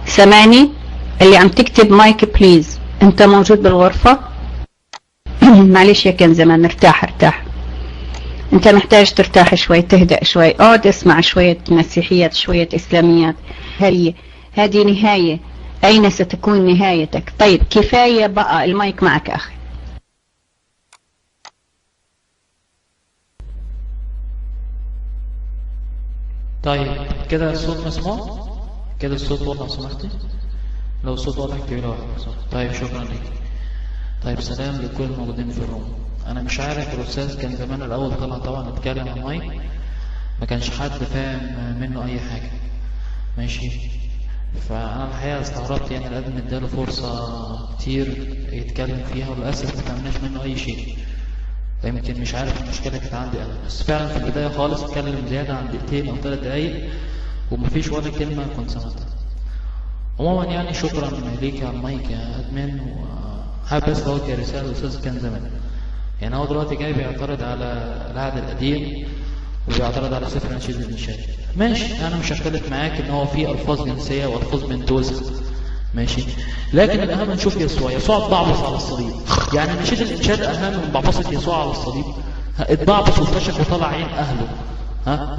سامعني؟ اللي عم تكتب مايك بليز، انت موجود بالغرفة؟ معلش يا كنزمان، ارتاح. انت محتاج ترتاح شوي، تهدأ شوي، اقعد اسمع شوية مسيحيات، شوية اسلاميات. هذه نهاية. اين ستكون نهايتك؟ طيب كفاية بقى، المايك معك اخي. طيب كده الصوت مسموع؟ كده الصوت واضح لو سمحتي؟ لو الصوت واضح اكتبي لي واحد. طيب شكرا لك. طيب سلام لكل الموجودين في الروم. انا مش عارف الاستاذ كان زمان الاول طلع طبعا اتكلم عن مايك، ما كانش حد فاهم منه اي حاجه، ماشي. فانا الحقيقه استغربت، يعني الادم اداله فرصه كتير يتكلم فيها وللاسف ما فهمناش منه اي شيء. يمكن مش عارف المشكله كانت عندي انا، بس فعلا في البدايه خالص اتكلم زياده عن دقيقتين او 3 دقايق ومفيش ولا كلمه كنت سمعتها. عموما يعني شكرا ليك يا المايك يا ادمن، وحابب بس اوجه رساله للاستاذ كان زمان. يعني هو دلوقتي جاي بيعترض على العهد القديم وبيعترض على سفر نشيد الانشاد. ماشي، انا مش هختلف معاك ان هو في الفاظ جنسيه والفاظ بنت وسخ، ماشي، لكن الاهم نشوف يسوع اتبعبص على الصليب. يعني نشيد الانشاد اهم من بعبصه يسوع على الصليب؟ اتبعبص وفشخ وطلع عين اهله،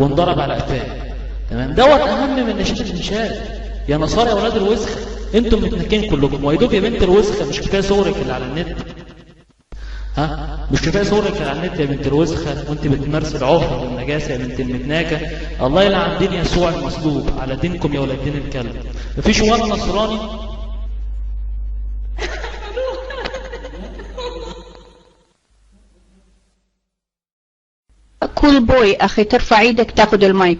وانضرب على قفاه، تمام، دوت اهم من نشيد الانشاد. يا نصارى يا اولاد الوسخ، انتم متنكين كلكم. ويدوب يا بنت الوسخه، مش كفايه صورك اللي على النت؟ مش كفايه صورك اللي على النت يا بنت الوسخه وانت بتمارس العهر والنجاسه يا بنت المتناكه؟ الله يلعن دين يسوع المصلوب على دينكم يا ولاد دين الكلب. مفيش ولا نصراني كول بوي اخي، ترفع ايدك تاخد المايك.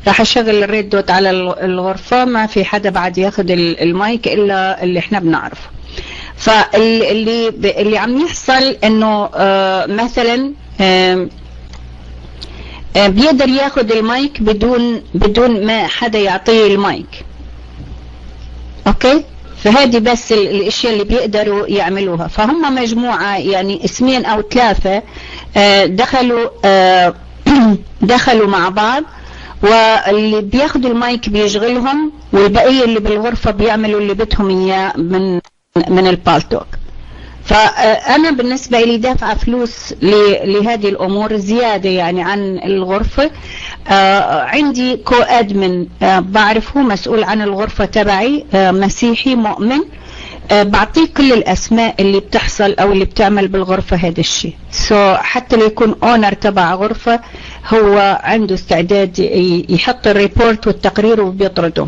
راح اشغل الريد دوت على الغرفة، ما في حدا بعد ياخد المايك الا اللي احنا بنعرفه. فاللي عم يحصل انه مثلا بيقدر ياخد المايك بدون ما حدا يعطيه المايك، اوكي. فهذه بس الاشياء اللي بيقدروا يعملوها. فهم مجموعة يعني 2 أو 3 دخلوا مع بعض، واللي بياخدوا المايك بيشغلهم، والبقية اللي بالغرفة بيعملوا اللي بدهم اياه من البالتوك. فأنا بالنسبة لي دافعة فلوس لهذه الأمور زيادة يعني عن الغرفة. عندي كو أدمن بعرفه مسؤول عن الغرفة تبعي، مسيحي مؤمن، بعطيه كل الأسماء اللي بتحصل أو اللي بتعمل بالغرفة هذا الشيء. حتى لو يكون اونر تبع غرفة، هو عنده استعداد يحط الريبورت والتقرير وبيطرده.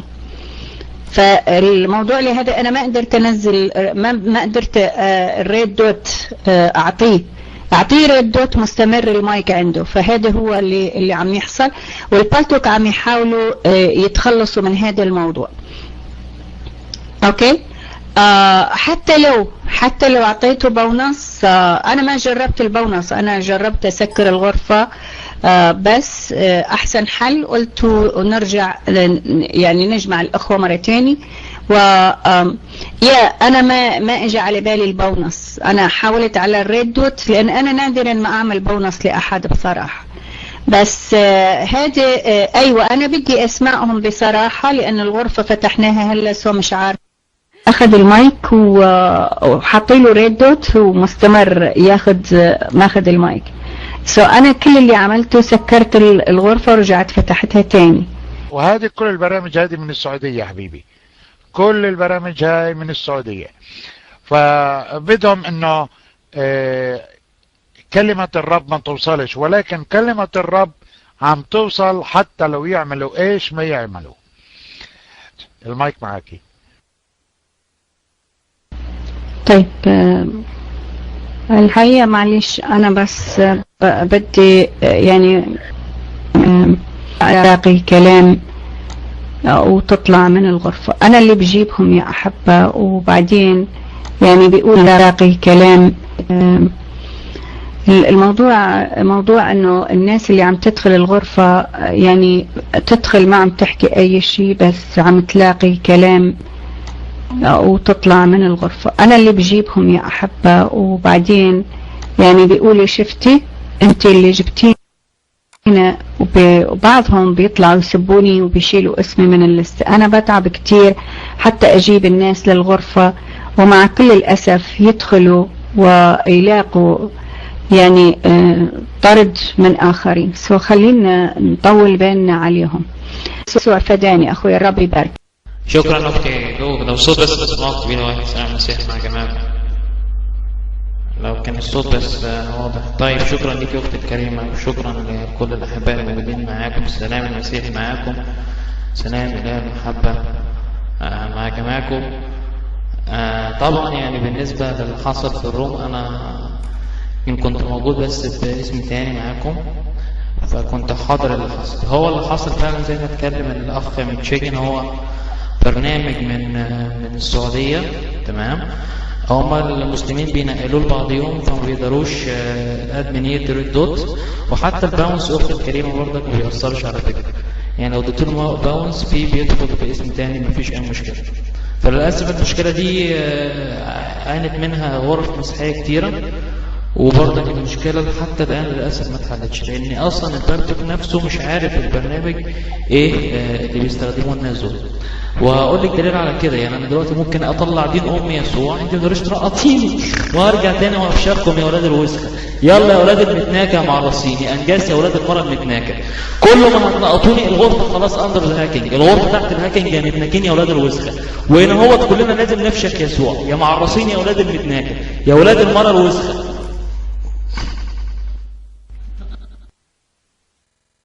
فالموضوع لهذا انا ما قدرت انزل، ما قدرت الريد دوت اعطيه ريد دوت مستمر المايك عنده. فهذا هو اللي عم يحصل، والبالتوك عم يحاولوا يتخلصوا من هذا الموضوع، اوكي. حتى لو اعطيته بونص، انا ما جربت البونص، انا جربت اسكر الغرفة، بس احسن حل قلت نرجع يعني نجمع الاخوة مرة تاني. انا ما اجى على بالي البونص. انا حاولت على الريد دوت لان انا نادرا ما اعمل بونص لاحد بصراحة. بس هذا ايوه، انا بدي اسمائهم بصراحة لان الغرفة فتحناها هلا، سو مش عارف. اخذ المايك وحطيله ريد دوت ومستمر ماخذ المايك. انا كل اللي عملته سكرت الغرفة ورجعت فتحتها تاني. وهذه كل البرامج هذه من السعودية يا حبيبي، كل البرامج هاي من السعودية. فبدهم انه كلمة الرب ما توصلش، ولكن كلمة الرب عم توصل حتى لو يعملوا ايش ما يعملوا. المايك معاكي. طيب الحقيقة معلش أنا بس بدي يعني ألاقي كلام وتطلع من الغرفة. أنا اللي بجيبهم يا أحبة، وبعدين يعني بيقول ألاقي كلام. الموضوع أنه الناس اللي عم تدخل الغرفة يعني تدخل ما عم تحكي أي شيء، بس عم تلاقي كلام وتطلع من الغرفة. أنا اللي بجيبهم يا أحبة، وبعدين يعني بيقولوا شفتي أنت اللي جبتيه. وبعضهم بيطلعوا يسبوني وبيشيلوا اسمي من الليست. انا بتعب كتير حتى اجيب الناس للغرفة، ومع كل الاسف يدخلوا ويلاقوا يعني طرد من اخرين. خلينا نطول بالنا عليهم. يسوع فداني اخوي، الرب يبارك. شكرا اختي. لو صوت بس اسمعوا طويل واحد سلام المسيح مع جماعة، لو كان الصوت بس واضح. طيب شكرا لك يا اختي الكريمة، وشكرا لكل الاحباء الموجودين معاكم. سلام المسيح معاكم، سلام اله المحبة مع جماعكم. طبعا يعني بالنسبة للي حصل في الروم، انا كنت موجود بس باسم تاني معاكم، فكنت حاضر اللي حصل. هو اللي حصل فعلا زي ما اتكلم الاخ متشيكن، هو برنامج من السعودية، تمام. هما المسلمين بينقلوا لبعضهم، فما بيقدروش ادمن يقدر الدوت، وحتى الباونس اخت الكريمه برضك ما بيأثرش على فكره. يعني لو اديت له باونس بيدخل باسم تاني مفيش اي مشكله. فللاسف المشكله دي عانت منها غرف مسيحيه كتيره، وبرضك المشكله حتى الان للاسف ما اتحلتش، لان اصلا البرتك نفسه مش عارف البرنامج ايه اللي بيستخدمه الناس دول. وهقول لك دليل على كده. يعني انا دلوقتي ممكن اطلع دين ام يسوع، انت ما تقدريش تنقطيني، وارجع تاني وافشخكم يا اولاد الوسخه. يلا يا اولاد المتناكه مع رصيني، انجاز يا اولاد المره المتناكه. كل ما هتنقطوني الغرفه خلاص اندر الهاكينج، الغرفه تحت الهاكينج يا متناكين يا اولاد الوسخه. وهنا هو كلنا لازم نفشك يسوع، يا معرصين يا اولاد المتناكه، يا اولاد المره الوسخه.